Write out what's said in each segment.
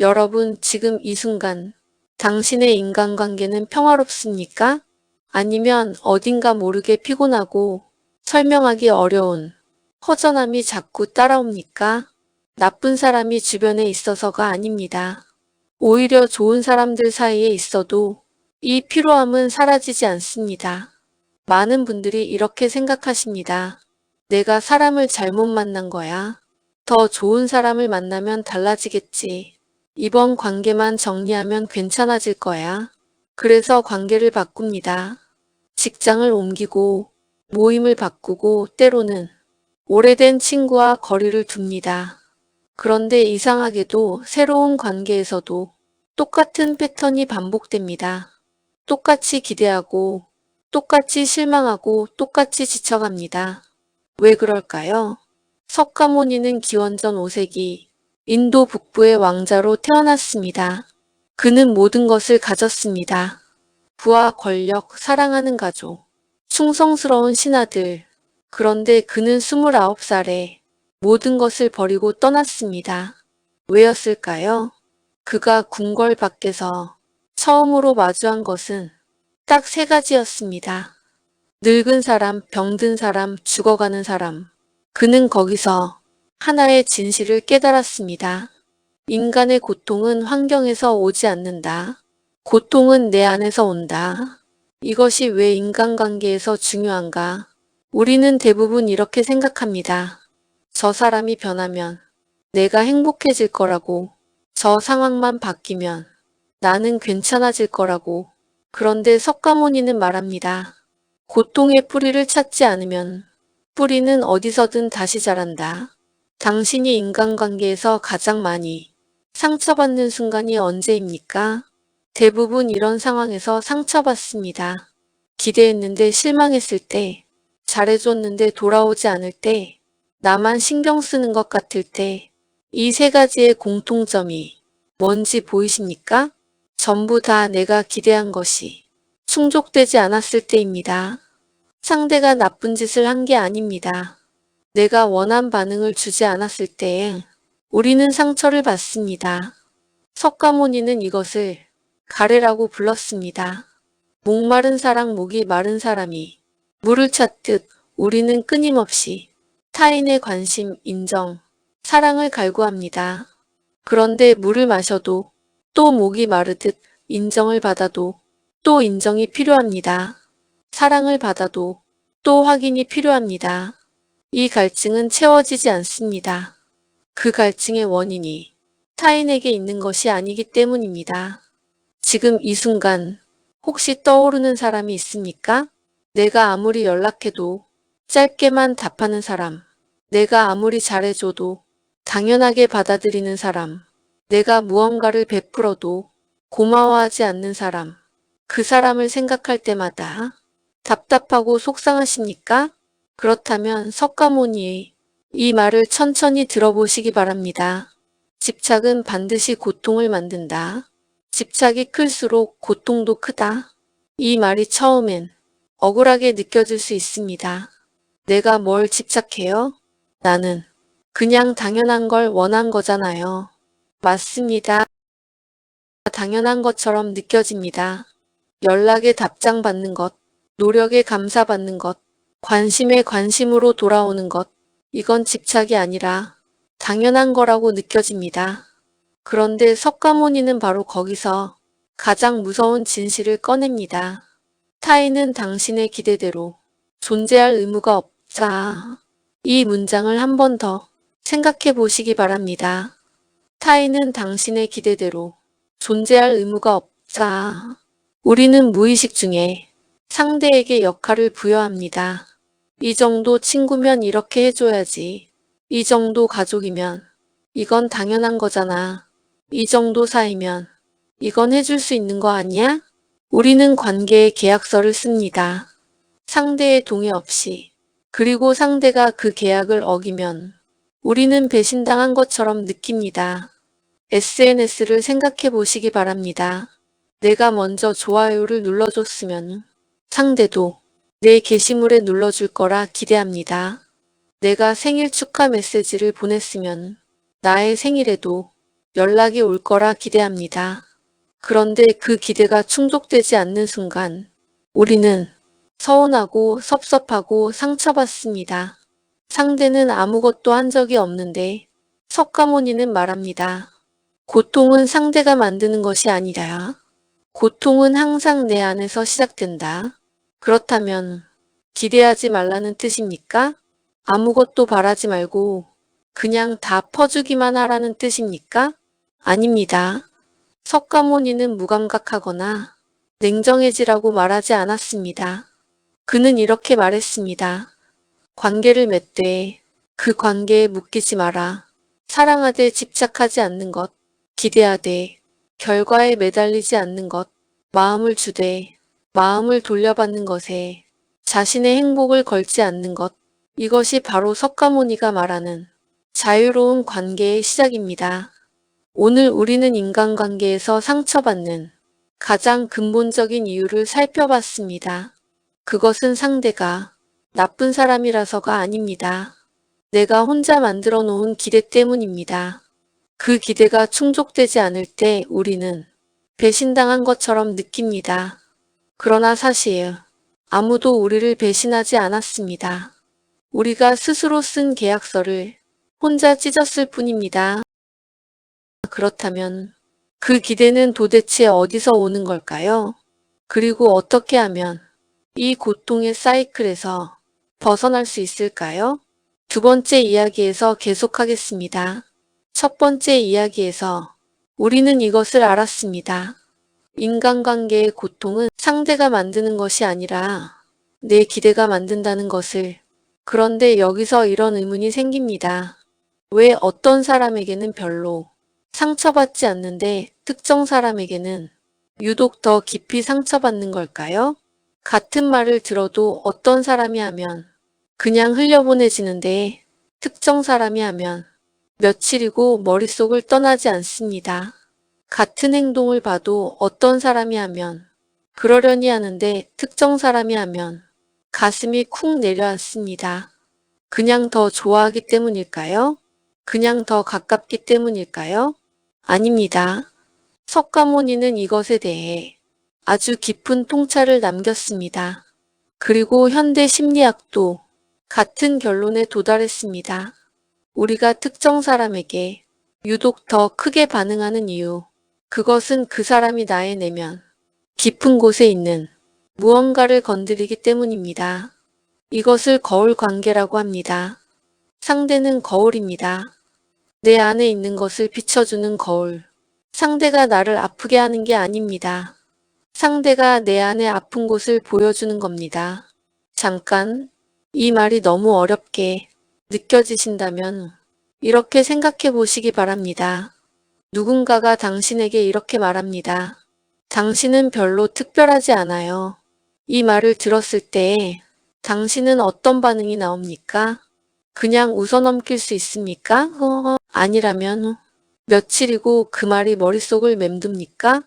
여러분, 지금 이 순간 당신의 인간관계는 평화롭습니까? 아니면 어딘가 모르게 피곤하고 설명하기 어려운 허전함이 자꾸 따라옵니까? 나쁜 사람이 주변에 있어서가 아닙니다. 오히려 좋은 사람들 사이에 있어도 이 피로함은 사라지지 않습니다. 많은 분들이 이렇게 생각하십니다. 내가 사람을 잘못 만난 거야. 더 좋은 사람을 만나면 달라지겠지. 이번 관계만 정리하면 괜찮아질 거야. 그래서 관계를 바꿉니다. 직장을 옮기고 모임을 바꾸고 때로는 오래된 친구와 거리를 둡니다. 그런데 이상하게도 새로운 관계에서도 똑같은 패턴이 반복됩니다. 똑같이 기대하고 똑같이 실망하고 똑같이 지쳐갑니다. 왜 그럴까요? 석가모니는 기원전 5세기 인도 북부의 왕자로 태어났습니다. 그는 모든 것을 가졌습니다. 부와 권력, 사랑하는 가족, 충성스러운 신하들. 그런데 그는 29살에 모든 것을 버리고 떠났습니다. 왜였을까요? 그가 궁궐 밖에서 처음으로 마주한 것은 딱 세 가지였습니다. 늙은 사람, 병든 사람, 죽어가는 사람. 그는 거기서 하나의 진실을 깨달았습니다. 인간의 고통은 환경에서 오지 않는다. 고통은 내 안에서 온다. 이것이 왜 인간관계에서 중요한가? 우리는 대부분 이렇게 생각합니다. 저 사람이 변하면 내가 행복해질 거라고, 저 상황만 바뀌면 나는 괜찮아질 거라고. 그런데 석가모니는 말합니다. 고통의 뿌리를 찾지 않으면 뿌리는 어디서든 다시 자란다. 당신이 인간관계에서 가장 많이 상처받는 순간이 언제입니까? 대부분 이런 상황에서 상처받습니다. 기대했는데 실망했을 때, 잘해줬는데 돌아오지 않을 때, 나만 신경 쓰는 것 같을 때, 이 세 가지의 공통점이 뭔지 보이십니까? 전부 다 내가 기대한 것이 충족되지 않았을 때입니다. 상대가 나쁜 짓을 한 게 아닙니다. 내가 원한 반응을 주지 않았을 때에 우리는 상처를 받습니다. 석가모니는 이것을 가래라고 불렀습니다. 목마른 사랑 목이 마른 사람이 물을 찾듯 우리는 끊임없이 타인의 관심, 인정, 사랑을 갈구합니다. 그런데 물을 마셔도 또 목이 마르듯 인정을 받아도 또 인정이 필요합니다. 사랑을 받아도 또 확인이 필요합니다. 이 갈증은 채워지지 않습니다. 그 갈증의 원인이 타인에게 있는 것이 아니기 때문입니다. 지금 이 순간 혹시 떠오르는 사람이 있습니까? 내가 아무리 연락해도 짧게만 답하는 사람, 내가 아무리 잘해줘도 당연하게 받아들이는 사람, 내가 무언가를 베풀어도 고마워하지 않는 사람, 그 사람을 생각할 때마다 답답하고 속상하십니까? 그렇다면 석가모니의 이 말을 천천히 들어보시기 바랍니다. 집착은 반드시 고통을 만든다. 집착이 클수록 고통도 크다. 이 말이 처음엔 억울하게 느껴질 수 있습니다. 내가 뭘 집착해요? 나는 그냥 당연한 걸 원한 거잖아요. 맞습니다. 당연한 것처럼 느껴집니다. 연락에 답장 받는 것, 노력에 감사받는 것, 관심에 관심으로 돌아오는 것, 이건 집착이 아니라 당연한 거라고 느껴집니다. 그런데 석가모니는 바로 거기서 가장 무서운 진실을 꺼냅니다. 타인은 당신의 기대대로 존재할 의무가 없다. 이 문장을 한 번 더 생각해 보시기 바랍니다. 타인은 당신의 기대대로 존재할 의무가 없다. 우리는 무의식 중에 상대에게 역할을 부여합니다. 이 정도 친구면 이렇게 해줘야지. 이 정도 가족이면 이건 당연한 거잖아. 이 정도 사이면 이건 해줄 수 있는 거 아니야? 우리는 관계의 계약서를 씁니다. 상대의 동의 없이. 그리고 상대가 그 계약을 어기면 우리는 배신당한 것처럼 느낍니다. SNS를 생각해 보시기 바랍니다. 내가 먼저 좋아요를 눌러줬으면 상대도 내 게시물에 눌러줄 거라 기대합니다. 내가 생일 축하 메시지를 보냈으면 나의 생일에도 연락이 올 거라 기대합니다. 그런데 그 기대가 충족되지 않는 순간 우리는 서운하고 섭섭하고 상처받습니다. 상대는 아무것도 한 적이 없는데 석가모니는 말합니다. 고통은 상대가 만드는 것이 아니라 고통은 항상 내 안에서 시작된다. 그렇다면 기대하지 말라는 뜻입니까? 아무것도 바라지 말고 그냥 다 퍼주기만 하라는 뜻입니까? 아닙니다. 석가모니는 무감각하거나 냉정해지라고 말하지 않았습니다. 그는 이렇게 말했습니다. 관계를 맺되 그 관계에 묶이지 마라. 사랑하되 집착하지 않는 것, 기대하되 결과에 매달리지 않는 것, 마음을 주되 마음을 돌려받는 것에 자신의 행복을 걸지 않는 것, 이것이 바로 석가모니가 말하는 자유로운 관계의 시작입니다. 오늘 우리는 인간관계에서 상처받는 가장 근본적인 이유를 살펴봤습니다. 그것은 상대가 나쁜 사람이라서가 아닙니다. 내가 혼자 만들어 놓은 기대 때문입니다. 그 기대가 충족되지 않을 때 우리는 배신당한 것처럼 느낍니다. 그러나 사실 아무도 우리를 배신하지 않았습니다. 우리가 스스로 쓴 계약서를 혼자 찢었을 뿐입니다. 그렇다면 그 기대는 도대체 어디서 오는 걸까요? 그리고 어떻게 하면 이 고통의 사이클에서 벗어날 수 있을까요? 두 번째 이야기에서 계속하겠습니다. 첫 번째 이야기에서 우리는 이것을 알았습니다. 인간관계의 고통은 상대가 만드는 것이 아니라 내 기대가 만든다는 것을. 그런데 여기서 이런 의문이 생깁니다. 왜 어떤 사람에게는 별로 상처받지 않는데 특정 사람에게는 유독 더 깊이 상처받는 걸까요? 같은 말을 들어도 어떤 사람이 하면 그냥 흘려보내지는데 특정 사람이 하면 며칠이고 머릿속을 떠나지 않습니다. 같은 행동을 봐도 어떤 사람이 하면 그러려니 하는데 특정 사람이 하면 가슴이 쿵 내려앉습니다. 그냥 더 좋아하기 때문일까요? 그냥 더 가깝기 때문일까요? 아닙니다. 석가모니는 이것에 대해 아주 깊은 통찰을 남겼습니다. 그리고 현대 심리학도 같은 결론에 도달했습니다. 우리가 특정 사람에게 유독 더 크게 반응하는 이유, 그것은 그 사람이 나의 내면 깊은 곳에 있는 무언가를 건드리기 때문입니다. 이것을 거울 관계라고 합니다. 상대는 거울입니다. 내 안에 있는 것을 비춰주는 거울. 상대가 나를 아프게 하는 게 아닙니다. 상대가 내 안에 아픈 곳을 보여주는 겁니다. 잠깐, 이 말이 너무 어렵게 느껴지신다면 이렇게 생각해 보시기 바랍니다. 누군가가 당신에게 이렇게 말합니다. 당신은 별로 특별하지 않아요. 이 말을 들었을 때 당신은 어떤 반응이 나옵니까? 그냥 웃어넘길 수 있습니까? 아니라면 며칠이고 그 말이 머릿속을 맴듭니까?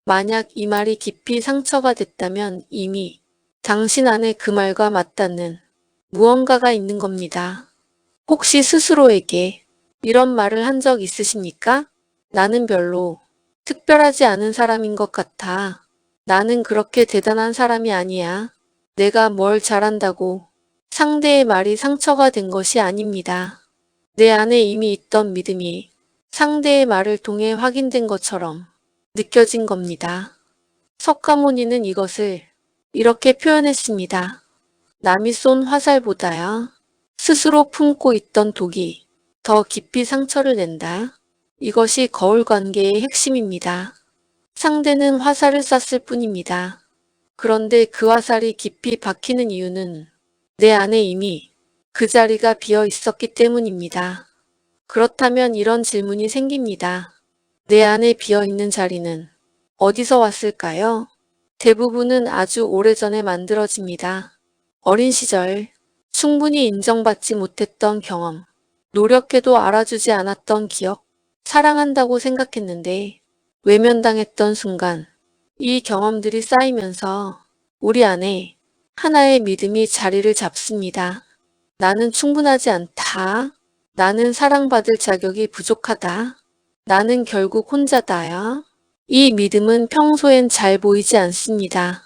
만약 이 말이 깊이 상처가 됐다면 이미 당신 안에 그 말과 맞닿는 무언가가 있는 겁니다. 혹시 스스로에게 이런 말을 한 적 있으십니까? 나는 별로 특별하지 않은 사람인 것 같아. 나는 그렇게 대단한 사람이 아니야. 내가 뭘 잘한다고 상대의 말이 상처가 된 것이 아닙니다. 내 안에 이미 있던 믿음이 상대의 말을 통해 확인된 것처럼 느껴진 겁니다. 석가모니는 이것을 이렇게 표현했습니다. 남이 쏜 화살보다야 스스로 품고 있던 독이 더 깊이 상처를 낸다. 이것이 거울 관계의 핵심입니다. 상대는 화살을 쐈을 뿐입니다. 그런데 그 화살이 깊이 박히는 이유는 내 안에 이미 그 자리가 비어 있었기 때문입니다. 그렇다면 이런 질문이 생깁니다. 내 안에 비어 있는 자리는 어디서 왔을까요? 대부분은 아주 오래전에 만들어집니다. 어린 시절, 충분히 인정받지 못했던 경험, 노력해도 알아주지 않았던 기억, 사랑한다고 생각했는데 외면당했던 순간, 이 경험들이 쌓이면서 우리 안에 하나의 믿음이 자리를 잡습니다. 나는 충분하지 않다. 나는 사랑받을 자격이 부족하다. 나는 결국 혼자다야. 이 믿음은 평소엔 잘 보이지 않습니다.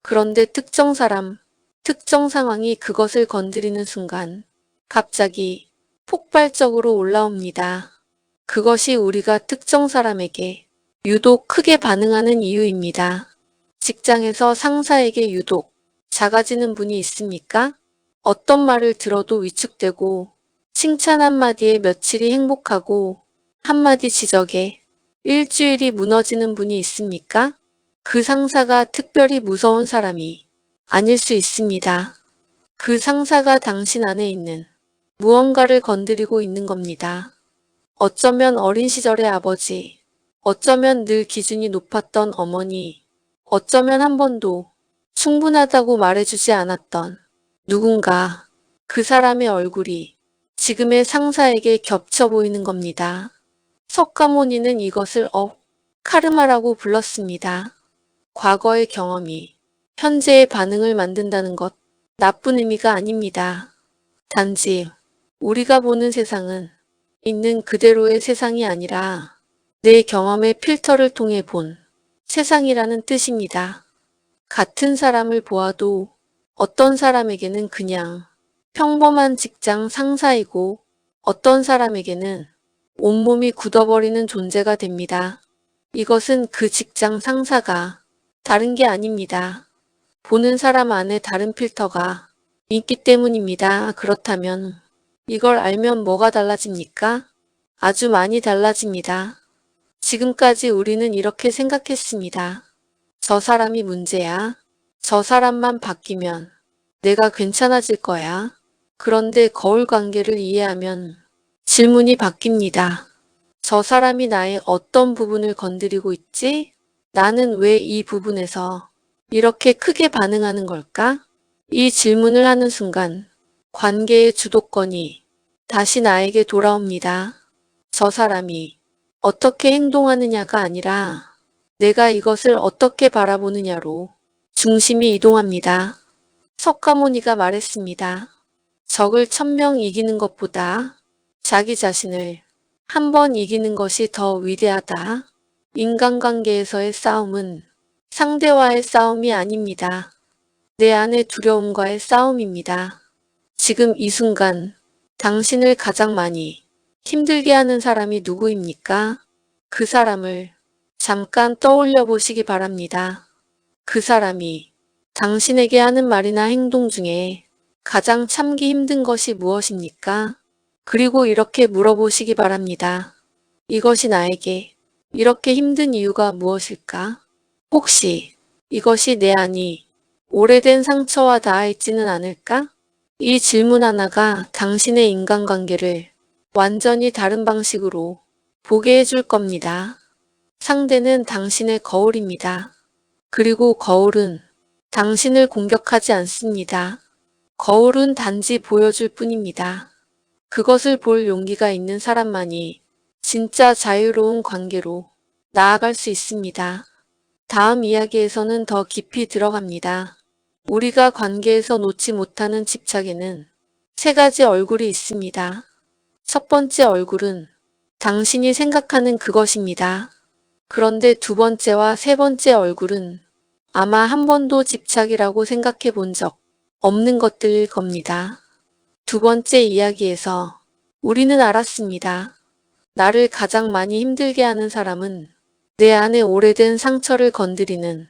그런데 특정 사람, 특정 상황이 그것을 건드리는 순간 갑자기 폭발적으로 올라옵니다. 그것이 우리가 특정 사람에게 유독 크게 반응하는 이유입니다. 직장에서 상사에게 유독 작아지는 분이 있습니까? 어떤 말을 들어도 위축되고 칭찬 한마디에 며칠이 행복하고 한마디 지적에 일주일이 무너지는 분이 있습니까? 그 상사가 특별히 무서운 사람이 아닐 수 있습니다. 그 상사가 당신 안에 있는 무언가를 건드리고 있는 겁니다. 어쩌면 어린 시절의 아버지, 어쩌면 늘 기준이 높았던 어머니, 어쩌면 한 번도 충분하다고 말해주지 않았던 누군가, 그 사람의 얼굴이 지금의 상사에게 겹쳐 보이는 겁니다. 석가모니는 이것을 카르마라고 불렀습니다. 과거의 경험이 현재의 반응을 만든다는 것, 나쁜 의미가 아닙니다. 단지 우리가 보는 세상은 있는 그대로의 세상이 아니라 내 경험의 필터를 통해 본 세상이라는 뜻입니다. 같은 사람을 보아도 어떤 사람에게는 그냥 평범한 직장 상사이고 어떤 사람에게는 온몸이 굳어버리는 존재가 됩니다. 이것은 그 직장 상사가 다른 게 아닙니다. 보는 사람 안에 다른 필터가 있기 때문입니다. 그렇다면 이걸 알면 뭐가 달라집니까? 아주 많이 달라집니다. 지금까지 우리는 이렇게 생각했습니다. 저 사람이 문제야. 저 사람만 바뀌면 내가 괜찮아질 거야. 그런데 거울 관계를 이해하면 질문이 바뀝니다. 저 사람이 나의 어떤 부분을 건드리고 있지? 나는 왜 이 부분에서 이렇게 크게 반응하는 걸까? 이 질문을 하는 순간 관계의 주도권이 다시 나에게 돌아옵니다. 저 사람이 어떻게 행동하느냐가 아니라 내가 이것을 어떻게 바라보느냐로 중심이 이동합니다. 석가모니가 말했습니다. 적을 1000명 이기는 것보다 자기 자신을 한 번 이기는 것이 더 위대하다. 인간관계에서의 싸움은 상대와의 싸움이 아닙니다. 내 안의 두려움과의 싸움입니다. 지금 이 순간 당신을 가장 많이 힘들게 하는 사람이 누구입니까? 그 사람을 잠깐 떠올려 보시기 바랍니다. 그 사람이 당신에게 하는 말이나 행동 중에 가장 참기 힘든 것이 무엇입니까? 그리고 이렇게 물어보시기 바랍니다. 이것이 나에게 이렇게 힘든 이유가 무엇일까? 혹시 이것이 내 안이 오래된 상처와 닿아 있지는 않을까? 이 질문 하나가 당신의 인간관계를 완전히 다른 방식으로 보게 해줄 겁니다. 상대는 당신의 거울입니다. 그리고 거울은 당신을 공격하지 않습니다. 거울은 단지 보여줄 뿐입니다. 그것을 볼 용기가 있는 사람만이 진짜 자유로운 관계로 나아갈 수 있습니다. 다음 이야기에서는 더 깊이 들어갑니다. 우리가 관계에서 놓지 못하는 집착에는 세 가지 얼굴이 있습니다. 첫 번째 얼굴은 당신이 생각하는 그것입니다. 그런데 두 번째와 세 번째 얼굴은 아마 한 번도 집착이라고 생각해 본 적 없는 것들일 겁니다. 두 번째 이야기에서 우리는 알았습니다. 나를 가장 많이 힘들게 하는 사람은 내 안에 오래된 상처를 건드리는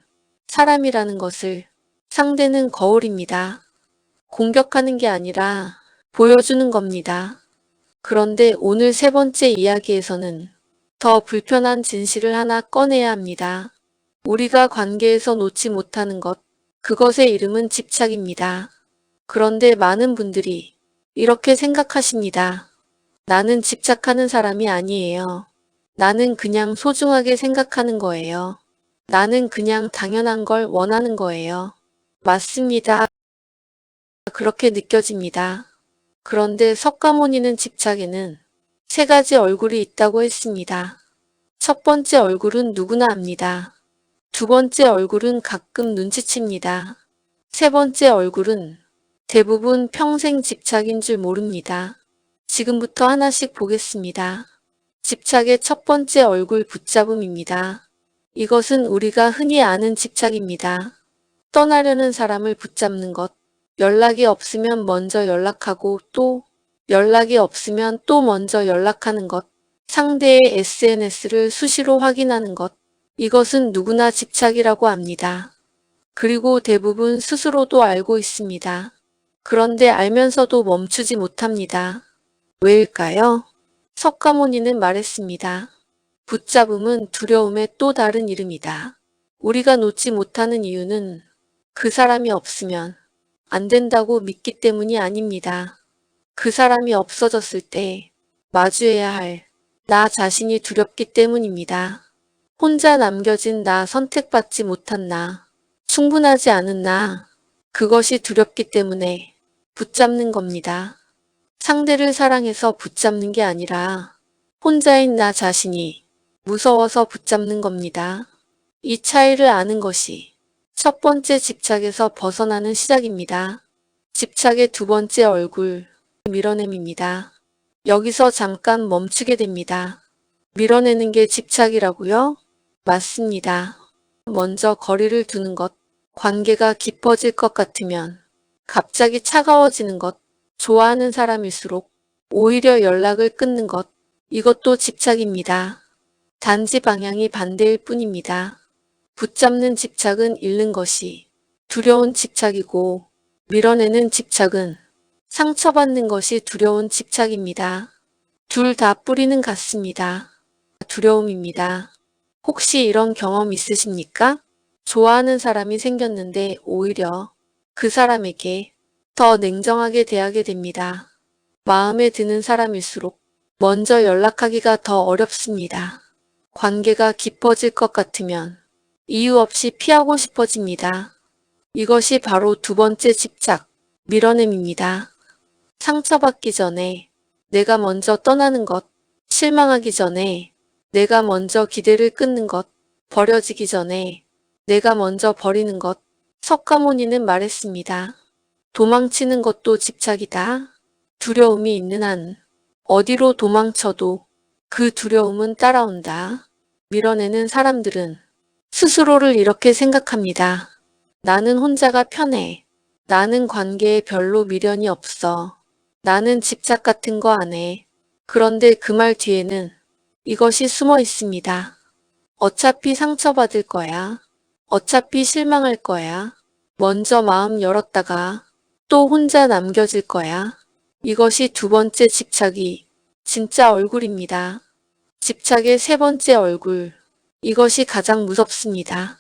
사람이라는 것을. 상대는 거울입니다. 공격하는 게 아니라 보여주는 겁니다. 그런데 오늘 세 번째 이야기에서는 더 불편한 진실을 하나 꺼내야 합니다. 우리가 관계에서 놓지 못하는 것, 그것의 이름은 집착입니다. 그런데 많은 분들이 이렇게 생각하십니다. 나는 집착하는 사람이 아니에요. 나는 그냥 소중하게 생각하는 거예요. 나는 그냥 당연한 걸 원하는 거예요. 맞습니다. 그렇게 느껴집니다. 그런데 석가모니는 집착에는 세 가지 얼굴이 있다고 했습니다. 첫 번째 얼굴은 누구나 압니다. 두 번째 얼굴은 가끔 눈치챕니다. 세 번째 얼굴은 대부분 평생 집착인 줄 모릅니다. 지금부터 하나씩 보겠습니다. 집착의 첫 번째 얼굴 붙잡음입니다. 이것은 우리가 흔히 아는 집착입니다. 떠나려는 사람을 붙잡는 것, 연락이 없으면 먼저 연락하고 또 연락이 없으면 또 먼저 연락하는 것, 상대의 SNS를 수시로 확인하는 것, 이것은 누구나 집착이라고 합니다. 그리고 대부분 스스로도 알고 있습니다. 그런데 알면서도 멈추지 못합니다. 왜일까요? 석가모니는 말했습니다. 붙잡음은 두려움의 또 다른 이름이다. 우리가 놓지 못하는 이유는 그 사람이 없으면 안 된다고 믿기 때문이 아닙니다. 그 사람이 없어졌을 때 마주해야 할 나 자신이 두렵기 때문입니다. 혼자 남겨진 나, 선택받지 못한 나, 충분하지 않은 나, 그것이 두렵기 때문에 붙잡는 겁니다. 상대를 사랑해서 붙잡는 게 아니라 혼자인 나 자신이 무서워서 붙잡는 겁니다. 이 차이를 아는 것이 첫 번째 집착에서 벗어나는 시작입니다. 집착의 두 번째 얼굴, 밀어냄입니다. 여기서 잠깐 멈추게 됩니다. 밀어내는 게 집착이라고요? 맞습니다. 먼저 거리를 두는 것, 관계가 깊어질 것 같으면 갑자기 차가워지는 것, 좋아하는 사람일수록 오히려 연락을 끊는 것, 이것도 집착입니다. 단지 방향이 반대일 뿐입니다. 붙잡는 집착은 잃는 것이 두려운 집착이고 밀어내는 집착은 상처받는 것이 두려운 집착입니다. 둘 다 뿌리는 같습니다. 두려움입니다. 혹시 이런 경험 있으십니까? 좋아하는 사람이 생겼는데 오히려 그 사람에게 더 냉정하게 대하게 됩니다. 마음에 드는 사람일수록 먼저 연락하기가 더 어렵습니다. 관계가 깊어질 것 같으면 이유 없이 피하고 싶어집니다. 이것이 바로 두 번째 집착, 밀어냄입니다. 상처받기 전에 내가 먼저 떠나는 것, 실망하기 전에 내가 먼저 기대를 끊는 것, 버려지기 전에 내가 먼저 버리는 것, 석가모니는 말했습니다. 도망치는 것도 집착이다. 두려움이 있는 한 어디로 도망쳐도 그 두려움은 따라온다. 밀어내는 사람들은 스스로를 이렇게 생각합니다. 나는 혼자가 편해. 나는 관계에 별로 미련이 없어. 나는 집착 같은 거 안 해. 그런데 그 말 뒤에는 이것이 숨어 있습니다. 어차피 상처받을 거야. 어차피 실망할 거야. 먼저 마음 열었다가 또 혼자 남겨질 거야. 이것이 두 번째 집착이 진짜 얼굴입니다. 집착의 세 번째 얼굴. 이것이 가장 무섭습니다.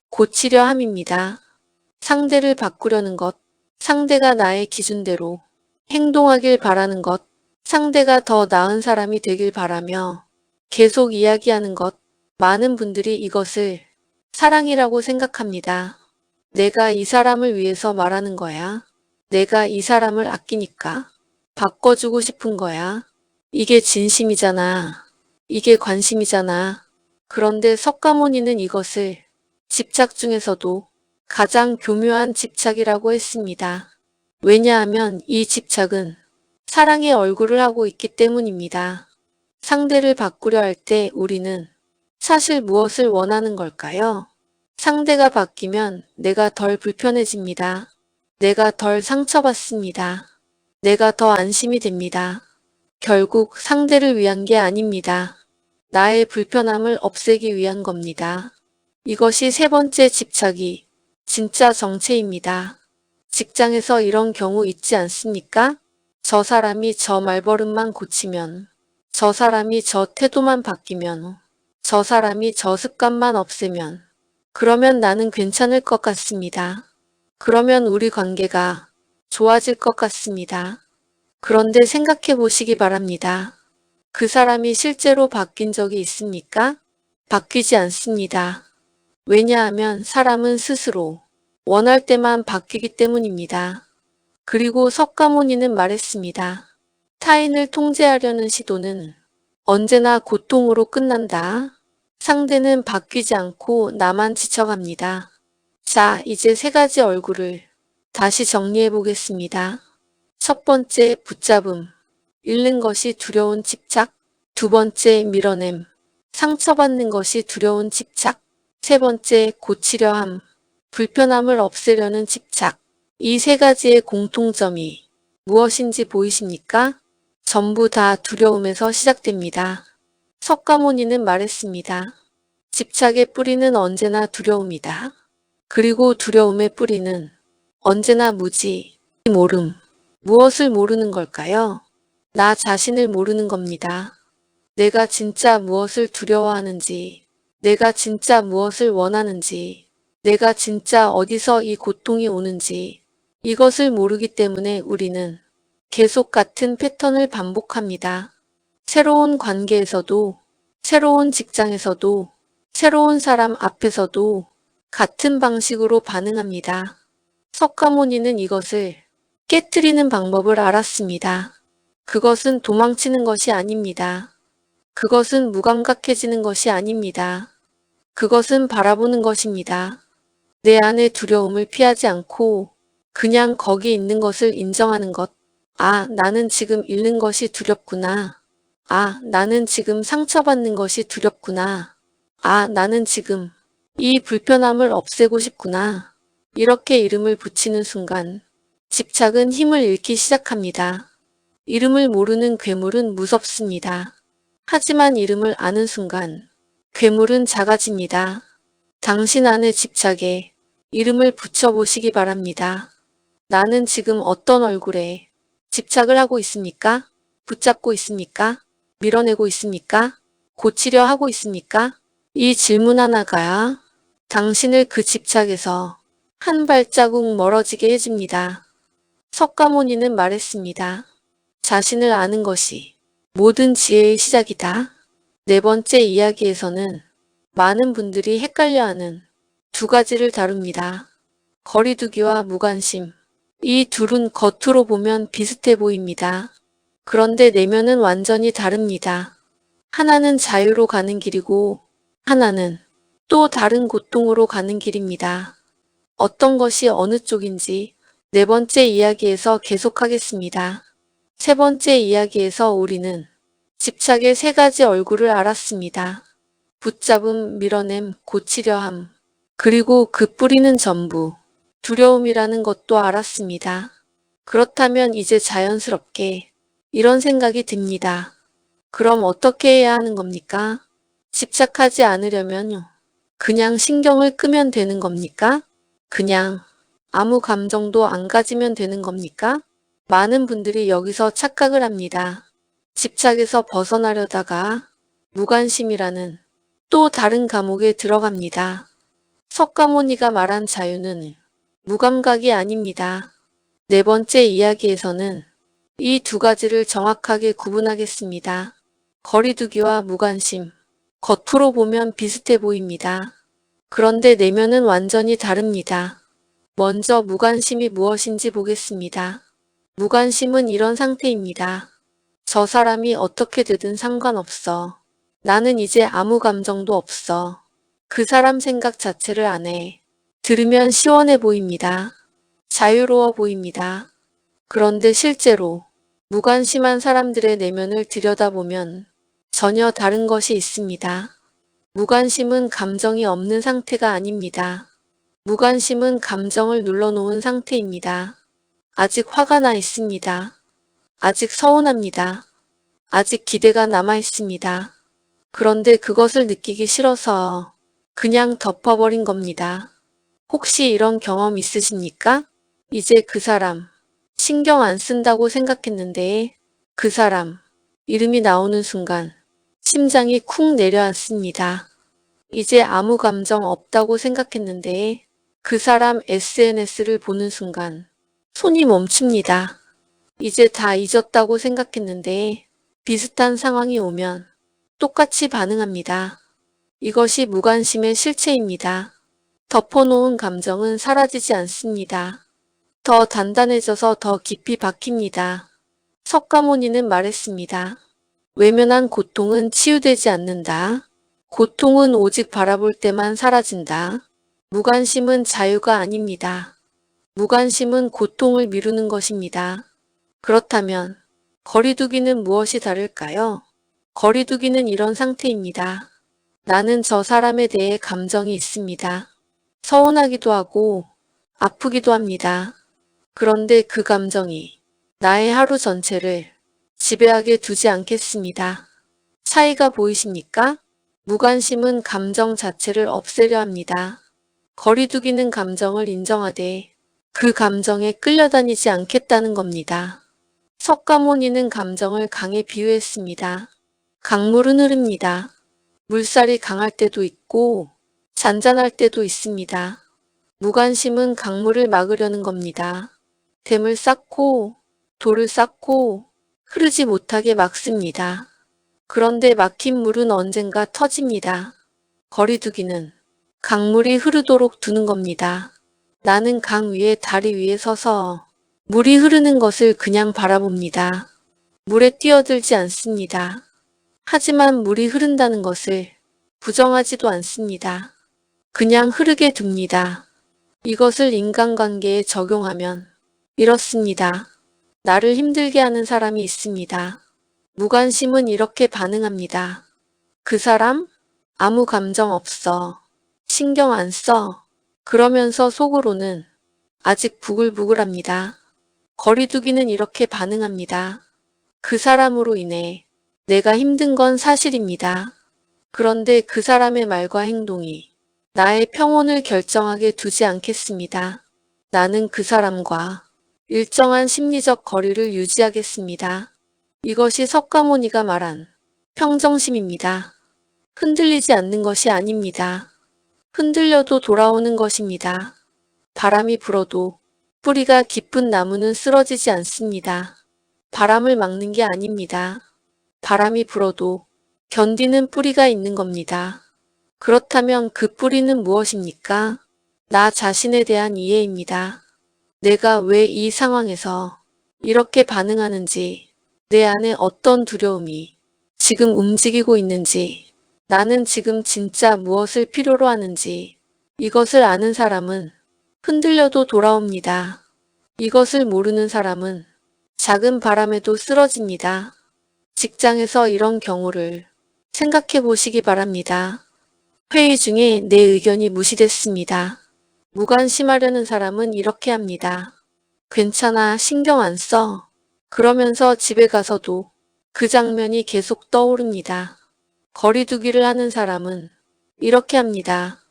고치려 함입니다. 상대를 바꾸려는 것, 상대가 나의 기준대로 행동하길 바라는 것, 상대가 더 나은 사람이 되길 바라며 계속 이야기하는 것, 많은 분들이 이것을 사랑이라고 생각합니다. 내가 이 사람을 위해서 말하는 거야. 내가 이 사람을 아끼니까 바꿔주고 싶은 거야. 이게 진심이잖아. 이게 관심이잖아. 그런데 석가모니는 이것을 집착 중에서도 가장 교묘한 집착이라고 했습니다. 왜냐하면 이 집착은 사랑의 얼굴을 하고 있기 때문입니다. 상대를 바꾸려 할 때 우리는 사실 무엇을 원하는 걸까요? 상대가 바뀌면 내가 덜 불편해집니다. 내가 덜 상처받습니다. 내가 더 안심이 됩니다. 결국 상대를 위한 게 아닙니다. 나의 불편함을 없애기 위한 겁니다. 이것이 세 번째 집착이 진짜 정체입니다. 직장에서 이런 경우 있지 않습니까? 저 사람이 저 말버릇만 고치면, 저 사람이 저 태도만 바뀌면, 저 사람이 저 습관만 없애면, 그러면 나는 괜찮을 것 같습니다. 그러면 우리 관계가 좋아질 것 같습니다. 그런데 생각해 보시기 바랍니다. 그 사람이 실제로 바뀐 적이 있습니까? 바뀌지 않습니다. 왜냐하면 사람은 스스로 원할 때만 바뀌기 때문입니다. 그리고 석가모니는 말했습니다. 타인을 통제하려는 시도는 언제나 고통으로 끝난다. 상대는 바뀌지 않고 나만 지쳐갑니다. 자, 이제 세 가지 얼굴을 다시 정리해 보겠습니다. 첫 번째, 붙잡음. 잃는 것이 두려운 집착. 두 번째, 밀어냄. 상처받는 것이 두려운 집착. 세 번째, 고치려 함. 불편함을 없애려는 집착. 이 세 가지의 공통점이 무엇인지 보이십니까? 전부 다 두려움에서 시작됩니다. 석가모니는 말했습니다. 집착의 뿌리는 언제나 두려움이다. 그리고 두려움의 뿌리는 언제나 무지, 모름. 무엇을 모르는 걸까요? 나 자신을 모르는 겁니다. 내가 진짜 무엇을 두려워하는지, 내가 진짜 무엇을 원하는지, 내가 진짜 어디서 이 고통이 오는지, 이것을 모르기 때문에 우리는 계속 같은 패턴을 반복합니다. 새로운 관계에서도, 새로운 직장에서도, 새로운 사람 앞에서도 같은 방식으로 반응합니다. 석가모니는 이것을 깨뜨리는 방법을 알았습니다. 그것은 도망치는 것이 아닙니다. 그것은 무감각해지는 것이 아닙니다. 그것은 바라보는 것입니다. 내 안의 두려움을 피하지 않고 그냥 거기 있는 것을 인정하는 것. 아, 나는 지금 잃는 것이 두렵구나. 아, 나는 지금 상처받는 것이 두렵구나. 아, 나는 지금 이 불편함을 없애고 싶구나. 이렇게 이름을 붙이는 순간 집착은 힘을 잃기 시작합니다. 이름을 모르는 괴물은 무섭습니다. 하지만 이름을 아는 순간 괴물은 작아집니다. 당신 안의 집착에 이름을 붙여보시기 바랍니다. 나는 지금 어떤 얼굴에 집착을 하고 있습니까? 붙잡고 있습니까? 밀어내고 있습니까? 고치려 하고 있습니까? 이 질문 하나가 당신을 그 집착에서 한 발자국 멀어지게 해줍니다. 석가모니는 말했습니다. 자신을 아는 것이 모든 지혜의 시작이다. 네 번째 이야기에서는 많은 분들이 헷갈려하는 두 가지를 다룹니다. 거리두기와 무관심. 이 둘은 겉으로 보면 비슷해 보입니다. 그런데 내면은 완전히 다릅니다. 하나는 자유로 가는 길이고 하나는 또 다른 고통으로 가는 길입니다. 어떤 것이 어느 쪽인지 네 번째 이야기에서 계속하겠습니다. 세 번째 이야기에서 우리는 집착의 세 가지 얼굴을 알았습니다. 붙잡음, 밀어냄, 고치려 함. 그리고 그 뿌리는 전부 두려움이라는 것도 알았습니다. 그렇다면 이제 자연스럽게 이런 생각이 듭니다. 그럼 어떻게 해야 하는 겁니까? 집착하지 않으려면 그냥 신경을 끄면 되는 겁니까? 그냥 아무 감정도 안 가지면 되는 겁니까? 많은 분들이 여기서 착각을 합니다. 집착에서 벗어나려다가 무관심이라는 또 다른 감옥에 들어갑니다. 석가모니가 말한 자유는 무감각이 아닙니다. 네 번째 이야기에서는 이 두 가지를 정확하게 구분하겠습니다. 거리두기와 무관심. 겉으로 보면 비슷해 보입니다. 그런데 내면은 완전히 다릅니다. 먼저 무관심이 무엇인지 보겠습니다. 무관심은 이런 상태입니다. 저 사람이 어떻게 되든 상관없어. 나는 이제 아무 감정도 없어. 그 사람 생각 자체를 안 해. 들으면 시원해 보입니다. 자유로워 보입니다. 그런데 실제로 무관심한 사람들의 내면을 들여다보면 전혀 다른 것이 있습니다. 무관심은 감정이 없는 상태가 아닙니다. 무관심은 감정을 눌러놓은 상태입니다. 아직 화가 나 있습니다. 아직 서운합니다. 아직 기대가 남아 있습니다. 그런데 그것을 느끼기 싫어서 그냥 덮어버린 겁니다. 혹시 이런 경험 있으십니까? 이제 그 사람 신경 안 쓴다고 생각했는데 그 사람 이름이 나오는 순간 심장이 쿵 내려앉습니다. 이제 아무 감정 없다고 생각했는데 그 사람 SNS를 보는 순간 손이 멈춥니다. 이제 다 잊었다고 생각했는데 비슷한 상황이 오면 똑같이 반응합니다. 이것이 무관심의 실체입니다. 덮어놓은 감정은 사라지지 않습니다. 더 단단해져서 더 깊이 박힙니다. 석가모니는 말했습니다. 외면한 고통은 치유되지 않는다. 고통은 오직 바라볼 때만 사라진다. 무관심은 자유가 아닙니다. 무관심은 고통을 미루는 것입니다. 그렇다면 거리두기는 무엇이 다를까요? 거리두기는 이런 상태입니다. 나는 저 사람에 대해 감정이 있습니다. 서운하기도 하고 아프기도 합니다. 그런데 그 감정이 나의 하루 전체를 지배하게 두지 않겠습니다. 차이가 보이십니까? 무관심은 감정 자체를 없애려 합니다. 거리두기는 감정을 인정하되 그 감정에 끌려다니지 않겠다는 겁니다. 석가모니는 감정을 강에 비유했습니다. 강물은 흐릅니다. 물살이 강할 때도 있고 잔잔할 때도 있습니다. 무관심은 강물을 막으려는 겁니다. 댐을 쌓고 돌을 쌓고 흐르지 못하게 막습니다. 그런데 막힌 물은 언젠가 터집니다. 거리두기는 강물이 흐르도록 두는 겁니다. 나는 강 위에 다리 위에 서서 물이 흐르는 것을 그냥 바라봅니다. 물에 뛰어들지 않습니다. 하지만 물이 흐른다는 것을 부정하지도 않습니다. 그냥 흐르게 둡니다. 이것을 인간관계에 적용하면 이렇습니다. 나를 힘들게 하는 사람이 있습니다. 무관심은 이렇게 반응합니다. 그 사람? 아무 감정 없어. 신경 안 써. 그러면서 속으로는 아직 부글부글합니다. 거리두기는 이렇게 반응합니다. 그 사람으로 인해 내가 힘든 건 사실입니다. 그런데 그 사람의 말과 행동이 나의 평온을 결정하게 두지 않겠습니다. 나는 그 사람과 일정한 심리적 거리를 유지하겠습니다. 이것이 석가모니가 말한 평정심입니다. 흔들리지 않는 것이 아닙니다. 흔들려도 돌아오는 것입니다. 바람이 불어도 뿌리가 깊은 나무는 쓰러지지 않습니다. 바람을 막는 게 아닙니다. 바람이 불어도 견디는 뿌리가 있는 겁니다. 그렇다면 그 뿌리는 무엇입니까? 나 자신에 대한 이해입니다. 내가 왜 이 상황에서 이렇게 반응하는지, 내 안에 어떤 두려움이 지금 움직이고 있는지, 나는 지금 진짜 무엇을 필요로 하는지, 이것을 아는 사람은 흔들려도 돌아옵니다. 이것을 모르는 사람은 작은 바람에도 쓰러집니다. 직장에서 이런 경우를 생각해 보시기 바랍니다. 회의 중에 내 의견이 무시됐습니다. 무관심하려는 사람은 이렇게 합니다. 괜찮아, 신경 안 써. 그러면서 집에 가서도 그 장면이 계속 떠오릅니다. 거리두기를 하는 사람은 이렇게 합니다.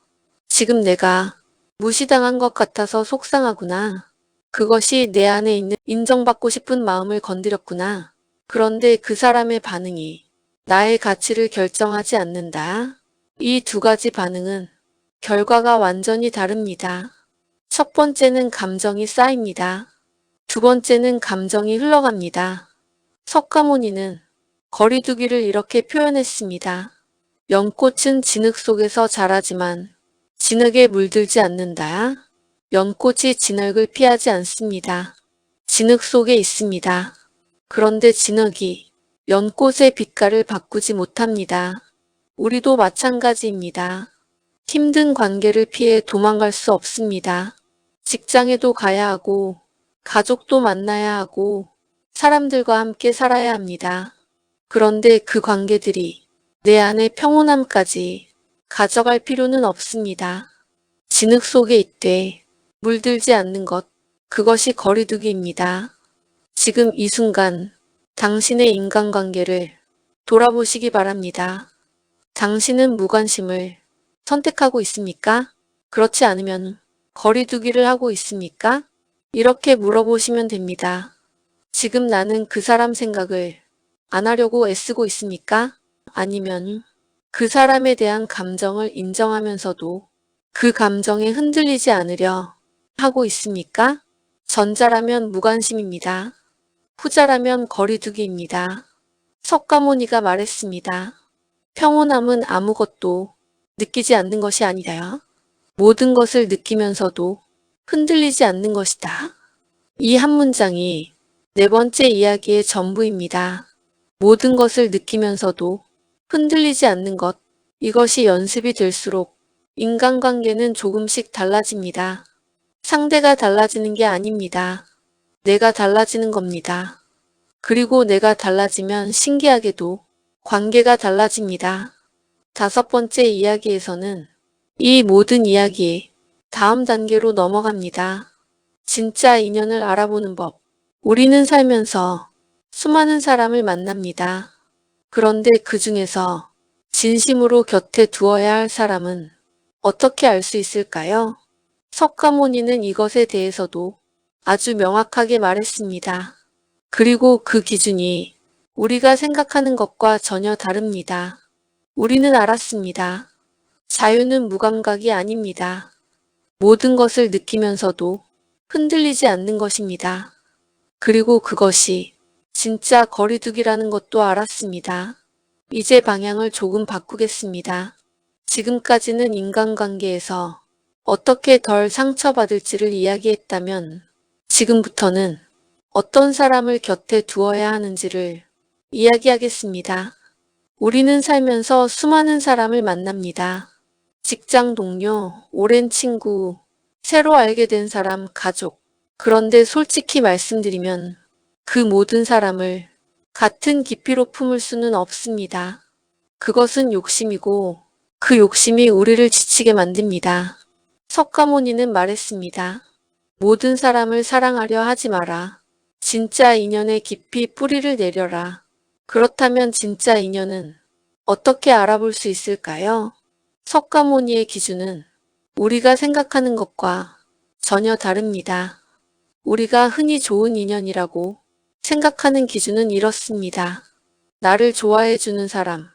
지금 내가 무시당한 것 같아서 속상하구나. 그것이 내 안에 있는 인정받고 싶은 마음을 건드렸구나. 그런데 그 사람의 반응이 나의 가치를 결정하지 않는다. 이 두 가지 반응은 결과가 완전히 다릅니다. 첫 번째는 감정이 쌓입니다. 두 번째는 감정이 흘러갑니다. 석가모니는 거리두기를 이렇게 표현했습니다. 연꽃은 진흙 속에서 자라지만 진흙에 물들지 않는다. 연꽃이 진흙을 피하지 않습니다. 진흙 속에 있습니다. 그런데 진흙이 연꽃의 빛깔을 바꾸지 못합니다. 우리도 마찬가지입니다. 힘든 관계를 피해 도망갈 수 없습니다. 직장에도 가야 하고, 가족도 만나야 하고, 사람들과 함께 살아야 합니다. 그런데 그 관계들이 내 안의 평온함까지 가져갈 필요는 없습니다. 진흙 속에 있되 물들지 않는 것, 그것이 거리두기입니다. 지금 이 순간 당신의 인간관계를 돌아보시기 바랍니다. 당신은 무관심을 선택하고 있습니까? 그렇지 않으면 거리두기를 하고 있습니까? 이렇게 물어보시면 됩니다. 지금 나는 그 사람 생각을 안 하려고 애쓰고 있습니까? 아니면 그 사람에 대한 감정을 인정하면서도 그 감정에 흔들리지 않으려 하고 있습니까? 전자라면 무관심입니다. 후자라면 거리두기입니다. 석가모니가 말했습니다. 평온함은 아무것도 느끼지 않는 것이 아니다. 모든 것을 느끼면서도 흔들리지 않는 것이다. 이 한 문장이 네 번째 이야기의 전부입니다. 모든 것을 느끼면서도 흔들리지 않는 것, 이것이 연습이 될수록 인간관계는 조금씩 달라집니다. 상대가 달라지는 게 아닙니다. 내가 달라지는 겁니다. 그리고 내가 달라지면 신기하게도 관계가 달라집니다. 다섯 번째 이야기에서는 이 모든 이야기의 다음 단계로 넘어갑니다. 진짜 인연을 알아보는 법. 우리는 살면서 수많은 사람을 만납니다. 그런데 그 중에서 진심으로 곁에 두어야 할 사람은 어떻게 알 수 있을까요? 석가모니는 이것에 대해서도 아주 명확하게 말했습니다. 그리고 그 기준이 우리가 생각하는 것과 전혀 다릅니다. 우리는 알았습니다. 자유는 무감각이 아닙니다. 모든 것을 느끼면서도 흔들리지 않는 것입니다. 그리고 그것이 진짜 거리두기라는 것도 알았습니다. 이제 방향을 조금 바꾸겠습니다. 지금까지는 인간관계에서 어떻게 덜 상처받을지를 이야기했다면 지금부터는 어떤 사람을 곁에 두어야 하는지를 이야기하겠습니다. 우리는 살면서 수많은 사람을 만납니다. 직장 동료, 오랜 친구, 새로 알게 된 사람, 가족. 그런데 솔직히 말씀드리면 그 모든 사람을 같은 깊이로 품을 수는 없습니다. 그것은 욕심이고 그 욕심이 우리를 지치게 만듭니다. 석가모니는 말했습니다. 모든 사람을 사랑하려 하지 마라. 진짜 인연에 깊이 뿌리를 내려라. 그렇다면 진짜 인연은 어떻게 알아볼 수 있을까요? 석가모니의 기준은 우리가 생각하는 것과 전혀 다릅니다. 우리가 흔히 좋은 인연이라고 생각하는 기준은 이렇습니다. 나를 좋아해주는 사람,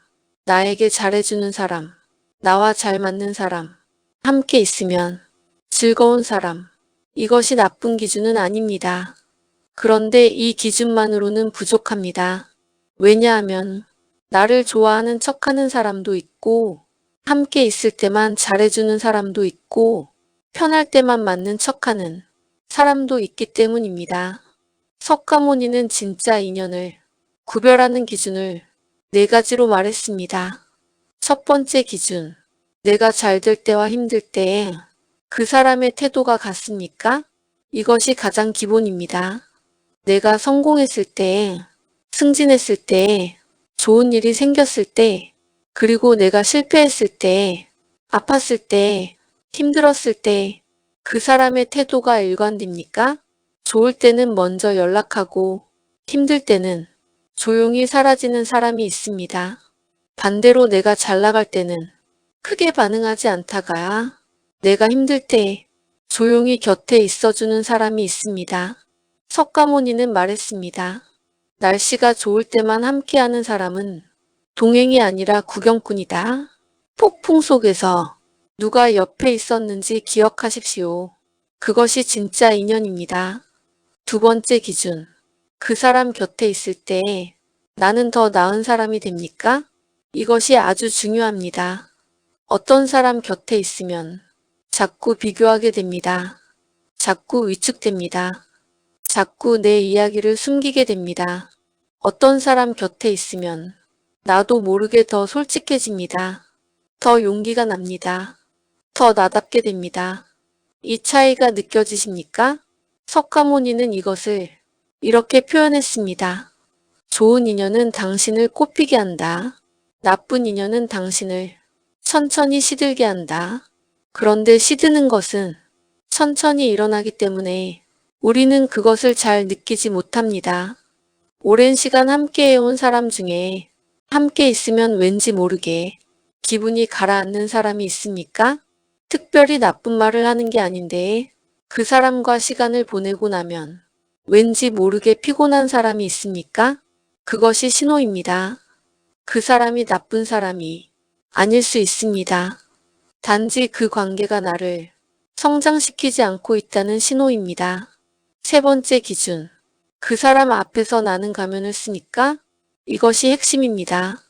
나에게 잘해주는 사람, 나와 잘 맞는 사람, 함께 있으면 즐거운 사람. 이것이 나쁜 기준은 아닙니다. 그런데 이 기준만으로는 부족합니다. 왜냐하면 나를 좋아하는 척하는 사람도 있고 함께 있을 때만 잘해주는 사람도 있고 편할 때만 맞는 척하는 사람도 있기 때문입니다. 석가모니는 진짜 인연을 구별하는 기준을 네 가지로 말했습니다. 첫 번째 기준, 내가 잘 될 때와 힘들 때에 그 사람의 태도가 같습니까? 이것이 가장 기본입니다. 내가 성공했을 때, 승진했을 때, 좋은 일이 생겼을 때, 그리고 내가 실패했을 때, 아팠을 때, 힘들었을 때, 그 사람의 태도가 일관됩니까? 좋을 때는 먼저 연락하고, 힘들 때는 조용히 사라지는 사람이 있습니다. 반대로 내가 잘 나갈 때는 크게 반응하지 않다가 내가 힘들 때 조용히 곁에 있어주는 사람이 있습니다. 석가모니는 말했습니다. 날씨가 좋을 때만 함께하는 사람은 동행이 아니라 구경꾼이다. 폭풍 속에서 누가 옆에 있었는지 기억하십시오. 그것이 진짜 인연입니다. 두 번째 기준. 그 사람 곁에 있을 때 나는 더 나은 사람이 됩니까? 이것이 아주 중요합니다. 어떤 사람 곁에 있으면 자꾸 비교하게 됩니다. 자꾸 위축됩니다. 자꾸 내 이야기를 숨기게 됩니다. 어떤 사람 곁에 있으면 나도 모르게 더 솔직해집니다. 더 용기가 납니다. 더 나답게 됩니다. 이 차이가 느껴지십니까? 석가모니는 이것을 이렇게 표현했습니다. 좋은 인연은 당신을 꽃피게 한다. 나쁜 인연은 당신을 천천히 시들게 한다. 그런데 시드는 것은 천천히 일어나기 때문에 우리는 그것을 잘 느끼지 못합니다. 오랜 시간 함께 해온 사람 중에 함께 있으면 왠지 모르게 기분이 가라앉는 사람이 있습니까? 특별히 나쁜 말을 하는 게 아닌데 그 사람과 시간을 보내고 나면 왠지 모르게 피곤한 사람이 있습니까? 그것이 신호입니다. 그 사람이 나쁜 사람이 아닐 수 있습니다. 단지 그 관계가 나를 성장시키지 않고 있다는 신호입니다. 세 번째 기준. 그 사람 앞에서 나는 가면을 쓰니까? 이것이 핵심입니다.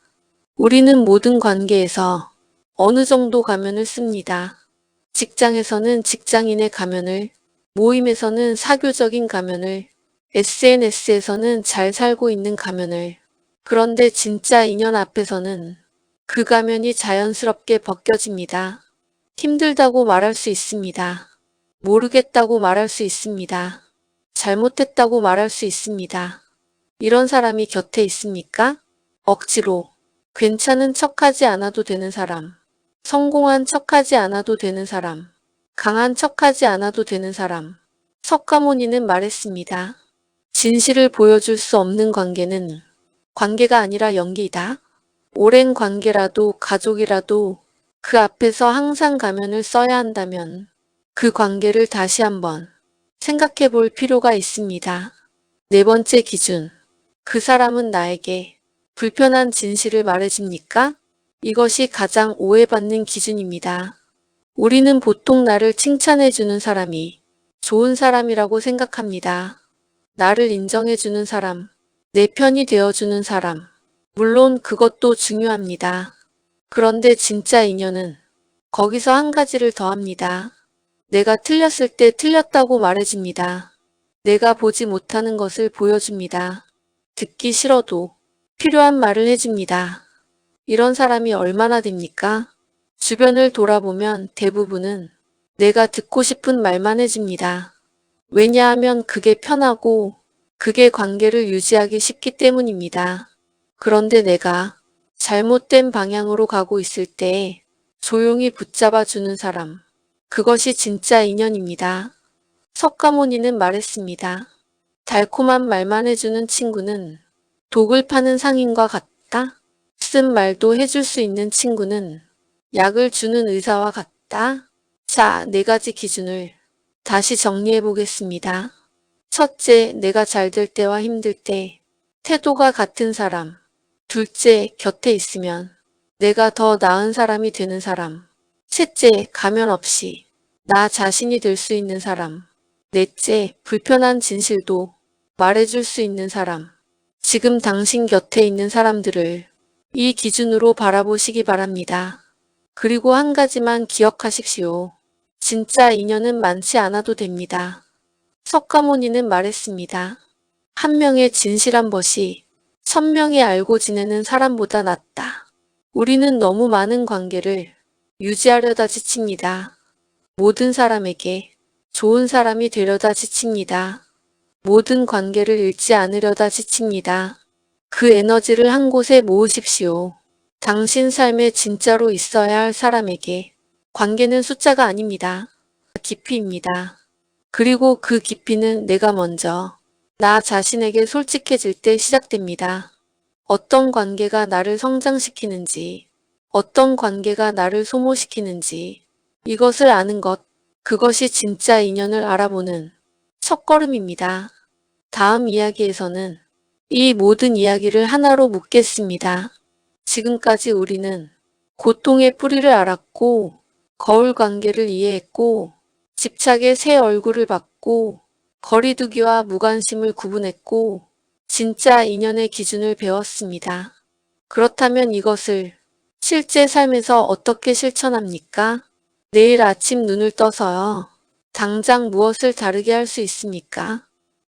우리는 모든 관계에서 어느 정도 가면을 씁니다. 직장에서는 직장인의 가면을, 모임에서는 사교적인 가면을, SNS에서는 잘 살고 있는 가면을. 그런데 진짜 인연 앞에서는 그 가면이 자연스럽게 벗겨집니다. 힘들다고 말할 수 있습니다. 모르겠다고 말할 수 있습니다. 잘못했다고 말할 수 있습니다. 이런 사람이 곁에 있습니까? 억지로 괜찮은 척하지 않아도 되는 사람, 성공한 척하지 않아도 되는 사람, 강한 척하지 않아도 되는 사람. 석가모니는 말했습니다. 진실을 보여줄 수 없는 관계는 관계가 아니라 연기이다. 오랜 관계라도 가족이라도 그 앞에서 항상 가면을 써야 한다면 그 관계를 다시 한번 생각해 볼 필요가 있습니다. 네 번째 기준. 그 사람은 나에게 불편한 진실을 말해줍니까? 이것이 가장 오해받는 기준입니다. 우리는 보통 나를 칭찬해주는 사람이 좋은 사람이라고 생각합니다. 나를 인정해주는 사람, 내 편이 되어주는 사람. 물론 그것도 중요합니다. 그런데 진짜 인연은 거기서 한 가지를 더합니다. 내가 틀렸을 때 틀렸다고 말해줍니다. 내가 보지 못하는 것을 보여줍니다. 듣기 싫어도 필요한 말을 해줍니다. 이런 사람이 얼마나 됩니까? 주변을 돌아보면 대부분은 내가 듣고 싶은 말만 해줍니다. 왜냐하면 그게 편하고 그게 관계를 유지하기 쉽기 때문입니다. 그런데 내가 잘못된 방향으로 가고 있을 때 조용히 붙잡아 주는 사람. 그것이 진짜 인연입니다. 석가모니는 말했습니다. 달콤한 말만 해주는 친구는 독을 파는 상인과 같다. 쓴 말도 해줄 수 있는 친구는 약을 주는 의사와 같다. 자, 네 가지 기준을 다시 정리해 보겠습니다. 첫째, 내가 잘 될 때와 힘들 때 태도가 같은 사람. 둘째, 곁에 있으면 내가 더 나은 사람이 되는 사람. 셋째, 가면 없이 나 자신이 될 수 있는 사람. 넷째, 불편한 진실도 말해줄 수 있는 사람. 지금 당신 곁에 있는 사람들을 이 기준으로 바라보시기 바랍니다. 그리고 한 가지만 기억하십시오. 진짜 인연은 많지 않아도 됩니다. 석가모니는 말했습니다. 한 명의 진실한 것이 1000명이 알고 지내는 사람보다 낫다. 우리는 너무 많은 관계를 유지하려다 지칩니다. 모든 사람에게 좋은 사람이 되려다 지칩니다. 모든 관계를 잃지 않으려다 지칩니다. 그 에너지를 한 곳에 모으십시오. 당신 삶에 진짜로 있어야 할 사람에게 관계는 숫자가 아닙니다. 깊이입니다. 그리고 그 깊이는 내가 먼저 나 자신에게 솔직해질 때 시작됩니다. 어떤 관계가 나를 성장시키는지, 어떤 관계가 나를 소모시키는지, 이것을 아는 것, 그것이 진짜 인연을 알아보는 첫걸음입니다. 다음 이야기에서는 이 모든 이야기를 하나로 묶겠습니다. 지금까지 우리는 고통의 뿌리를 알았고, 거울 관계를 이해했고, 집착의 새 얼굴을 봤고, 거리두기와 무관심을 구분했고, 진짜 인연의 기준을 배웠습니다. 그렇다면 이것을 실제 삶에서 어떻게 실천합니까? 내일 아침 눈을 떠서요. 당장 무엇을 다르게 할 수 있습니까?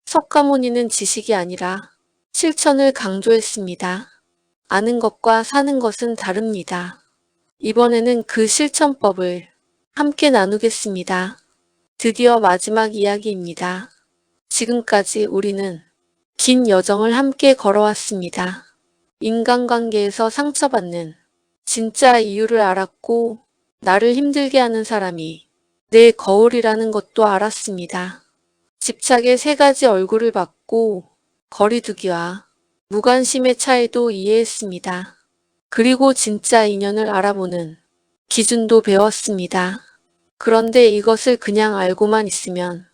석가모니는 지식이 아니라 실천을 강조했습니다. 아는 것과 사는 것은 다릅니다. 이번에는 그 실천법을 함께 나누겠습니다. 드디어 마지막 이야기입니다. 지금까지 우리는 긴 여정을 함께 걸어왔습니다. 인간관계에서 상처받는 진짜 이유를 알았고 나를 힘들게 하는 사람이 내 거울이라는 것도 알았습니다. 집착의 세 가지 얼굴을 봤고 거리두기와 무관심의 차이도 이해했습니다. 그리고 진짜 인연을 알아보는 기준도 배웠습니다. 그런데 이것을 그냥 알고만 있으면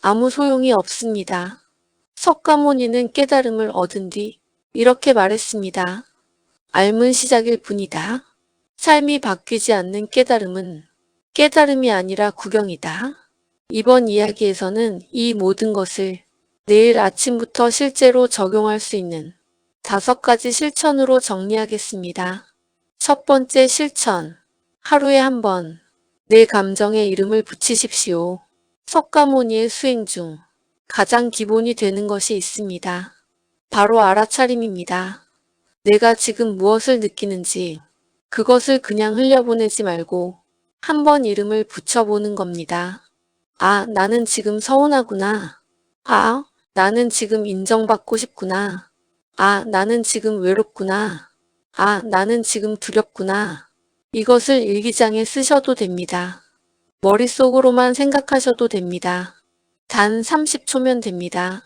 아무 소용이 없습니다. 석가모니는 깨달음을 얻은 뒤 이렇게 말했습니다. 알문 시작일 뿐이다. 삶이 바뀌지 않는 깨달음은 깨달음이 아니라 구경이다. 이번 이야기에서는 이 모든 것을 내일 아침부터 실제로 적용할 수 있는 5가지 실천으로 정리하겠습니다. 첫 번째 실천. 하루에 한 번 내 감정에 이름을 붙이십시오. 석가모니의 수행 중 가장 기본이 되는 것이 있습니다. 바로 알아차림입니다. 내가 지금 무엇을 느끼는지 그것을 그냥 흘려보내지 말고 한번 이름을 붙여보는 겁니다. 아, 나는 지금 서운하구나. 아, 나는 지금 인정받고 싶구나. 아, 나는 지금 외롭구나. 아, 나는 지금 두렵구나. 이것을 일기장에 쓰셔도 됩니다. 머릿속으로만 생각하셔도 됩니다. 단 30초면 됩니다.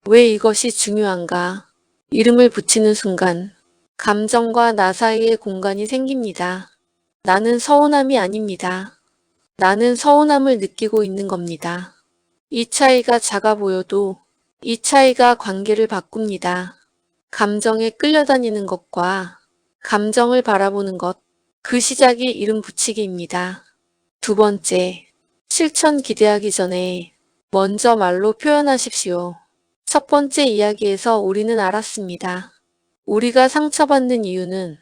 왜 이것이 중요한가? 이름을 붙이는 순간 감정과 나 사이의 공간이 생깁니다. 나는 서운함이 아닙니다. 나는 서운함을 느끼고 있는 겁니다. 이 차이가 작아 보여도 이 차이가 관계를 바꿉니다. 감정에 끌려다니는 것과 감정을 바라보는 것, 그 시작이 이름 붙이기입니다. 두 번째, 실천 기대하기 전에 먼저 말로 표현하십시오. 첫 번째 이야기에서 우리는 알았습니다. 우리가 상처받는 이유는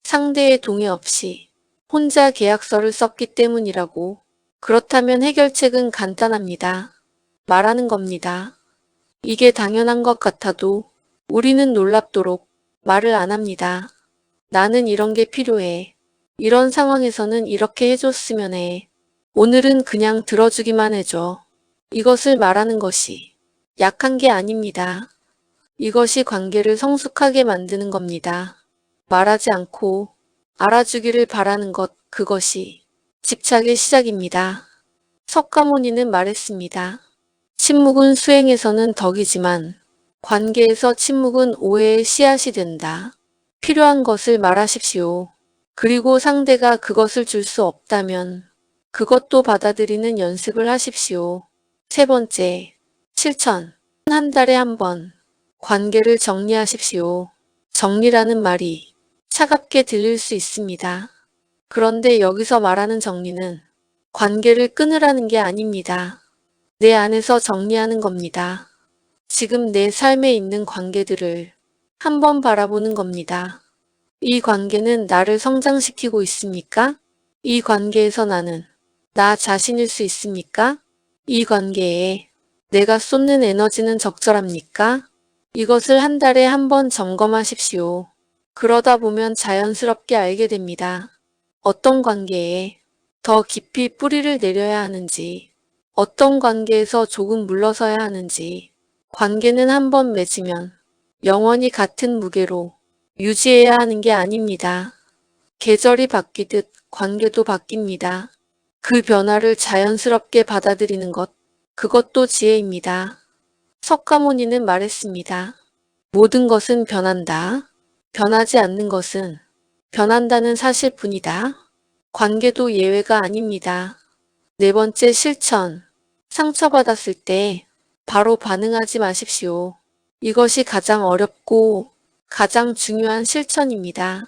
상대의 동의 없이 혼자 계약서를 썼기 때문이라고. 그렇다면 해결책은 간단합니다. 말하는 겁니다. 이게 당연한 것 같아도 우리는 놀랍도록 말을 안 합니다. 나는 이런 게 필요해. 이런 상황에서는 이렇게 해줬으면 해. 오늘은 그냥 들어주기만 해줘. 이것을 말하는 것이 약한 게 아닙니다. 이것이 관계를 성숙하게 만드는 겁니다. 말하지 않고 알아주기를 바라는 것, 그것이 집착의 시작입니다. 석가모니는 말했습니다. 침묵은 수행에서는 덕이지만 관계에서 침묵은 오해의 씨앗이 된다. 필요한 것을 말하십시오. 그리고 상대가 그것을 줄 수 없다면 그것도 받아들이는 연습을 하십시오. 세 번째, 실천. 한 달에 한 번 관계를 정리하십시오. 정리라는 말이 차갑게 들릴 수 있습니다. 그런데 여기서 말하는 정리는 관계를 끊으라는 게 아닙니다. 내 안에서 정리하는 겁니다. 지금 내 삶에 있는 관계들을 한번 바라보는 겁니다. 이 관계는 나를 성장시키고 있습니까? 이 관계에서 나는 나 자신일 수 있습니까? 이 관계에 내가 쏟는 에너지는 적절합니까? 이것을 한 달에 한 번 점검하십시오. 그러다 보면 자연스럽게 알게 됩니다. 어떤 관계에 더 깊이 뿌리를 내려야 하는지, 어떤 관계에서 조금 물러서야 하는지. 관계는 한 번 맺으면 영원히 같은 무게로 유지해야 하는 게 아닙니다. 계절이 바뀌듯 관계도 바뀝니다. 그 변화를 자연스럽게 받아들이는 것, 그것도 지혜입니다. 석가모니는 말했습니다. 모든 것은 변한다. 변하지 않는 것은 변한다는 사실뿐이다. 관계도 예외가 아닙니다. 네 번째 실천. 상처받았을 때 바로 반응하지 마십시오. 이것이 가장 어렵고 가장 중요한 실천입니다.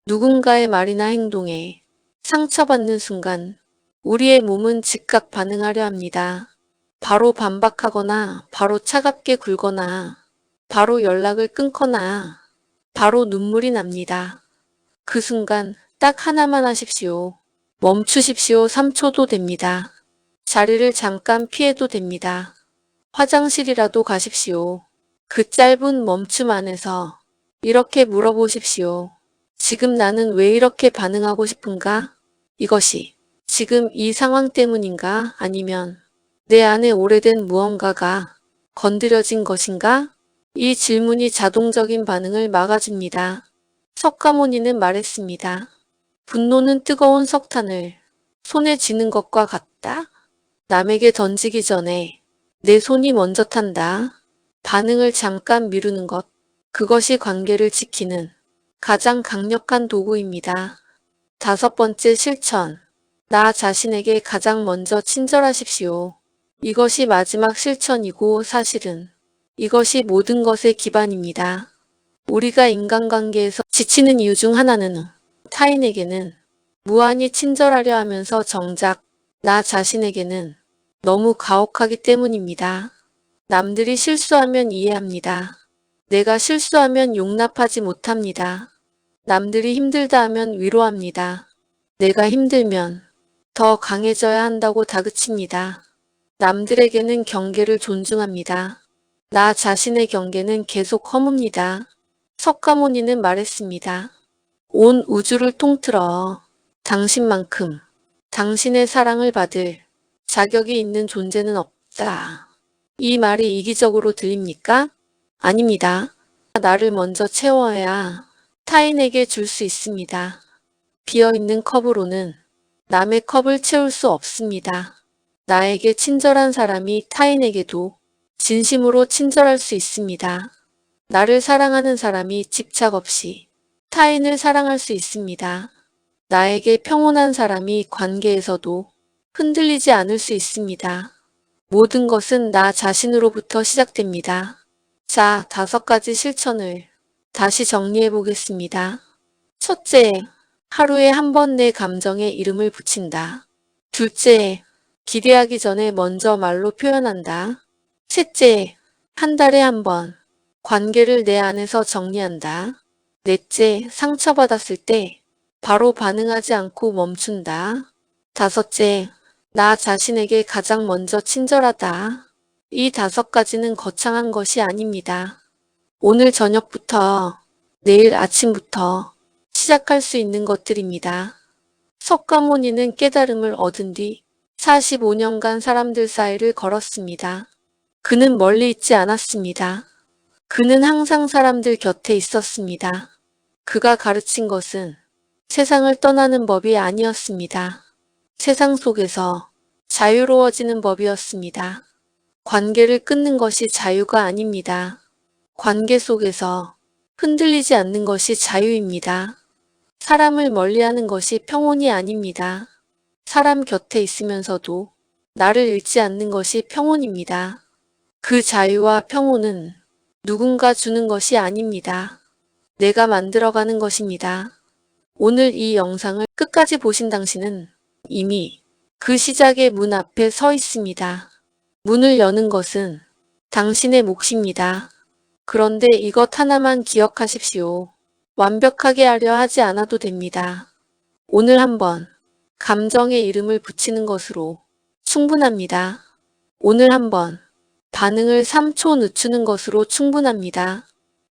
누군가의 말이나 행동에 상처받는 순간 우리의 몸은 즉각 반응하려 합니다. 바로 반박하거나 바로 차갑게 굴거나 바로 연락을 끊거나 바로 눈물이 납니다. 그 순간 딱 하나만 하십시오. 멈추십시오. 3초도 됩니다. 자리를 잠깐 피해도 됩니다. 화장실이라도 가십시오. 그 짧은 멈춤 안에서 이렇게 물어보십시오. 지금 나는 왜 이렇게 반응하고 싶은가? 이것이 지금 이 상황 때문인가? 아니면 내 안에 오래된 무언가가 건드려진 것인가? 이 질문이 자동적인 반응을 막아줍니다. 석가모니는 말했습니다. 분노는 뜨거운 석탄을 손에 쥐는 것과 같다. 남에게 던지기 전에 내 손이 먼저 탄다. 반응을 잠깐 미루는 것, 그것이 관계를 지키는 가장 강력한 도구입니다. 다섯 번째 실천. 나 자신에게 가장 먼저 친절하십시오. 이것이 마지막 실천이고 사실은 이것이 모든 것의 기반입니다. 우리가 인간관계에서 지치는 이유 중 하나는 타인에게는 무한히 친절하려 하면서 정작 나 자신에게는 너무 가혹하기 때문입니다. 남들이 실수하면 이해합니다. 내가 실수하면 용납하지 못합니다. 남들이 힘들다 하면 위로합니다. 내가 힘들면 더 강해져야 한다고 다그칩니다. 남들에게는 경계를 존중합니다. 나 자신의 경계는 계속 허뭅니다. 석가모니는 말했습니다. 온 우주를 통틀어 당신만큼 당신의 사랑을 받을 자격이 있는 존재는 없다. 이 말이 이기적으로 들립니까? 아닙니다. 나를 먼저 채워야 타인에게 줄 수 있습니다. 비어있는 컵으로는 남의 컵을 채울 수 없습니다. 나에게 친절한 사람이 타인에게도 진심으로 친절할 수 있습니다. 나를 사랑하는 사람이 집착 없이 타인을 사랑할 수 있습니다. 나에게 평온한 사람이 관계에서도 흔들리지 않을 수 있습니다. 모든 것은 나 자신으로부터 시작됩니다. 자, 5가지 실천을 다시 정리해 보겠습니다. 첫째, 하루에 한 번 내 감정에 이름을 붙인다. 둘째, 기대하기 전에 먼저 말로 표현한다. 셋째, 한 달에 한 번 관계를 내 안에서 정리한다. 넷째, 상처받았을 때 바로 반응하지 않고 멈춘다. 다섯째, 나 자신에게 가장 먼저 친절하다. 이 5가지는 거창한 것이 아닙니다. 오늘 저녁부터 내일 아침부터 시작할 수 있는 것들입니다. 석가모니는 깨달음을 얻은 뒤 45년간 사람들 사이를 걸었습니다. 그는 멀리 있지 않았습니다. 그는 항상 사람들 곁에 있었습니다. 그가 가르친 것은 세상을 떠나는 법이 아니었습니다. 세상 속에서 자유로워지는 법이었습니다. 관계를 끊는 것이 자유가 아닙니다. 관계 속에서 흔들리지 않는 것이 자유입니다. 사람을 멀리하는 것이 평온이 아닙니다. 사람 곁에 있으면서도 나를 잃지 않는 것이 평온입니다. 그 자유와 평온은 누군가 주는 것이 아닙니다. 내가 만들어가는 것입니다. 오늘 이 영상을 끝까지 보신 당신은 이미 그 시작의 문 앞에 서 있습니다. 문을 여는 것은 당신의 몫입니다. 그런데 이것 하나만 기억하십시오. 완벽하게 하려 하지 않아도 됩니다. 오늘 한번 감정의 이름을 붙이는 것으로 충분합니다. 오늘 한번 반응을 3초 늦추는 것으로 충분합니다.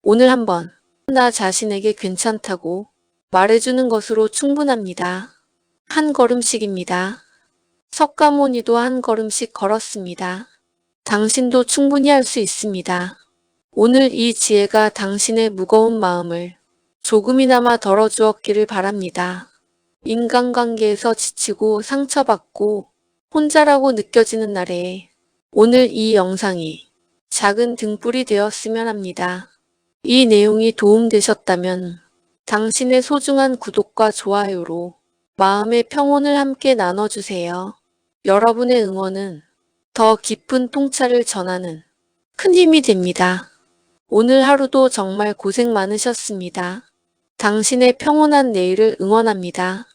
오늘 한번 나 자신에게 괜찮다고 말해주는 것으로 충분합니다. 한 걸음씩입니다. 석가모니도 한 걸음씩 걸었습니다. 당신도 충분히 할 수 있습니다. 오늘 이 지혜가 당신의 무거운 마음을 조금이나마 덜어주었기를 바랍니다. 인간관계에서 지치고 상처받고 혼자라고 느껴지는 날에 오늘 이 영상이 작은 등불이 되었으면 합니다. 이 내용이 도움되셨다면 당신의 소중한 구독과 좋아요로 마음의 평온을 함께 나눠주세요. 여러분의 응원은 더 깊은 통찰을 전하는 큰 힘이 됩니다. 오늘 하루도 정말 고생 많으셨습니다. 당신의 평온한 내일을 응원합니다.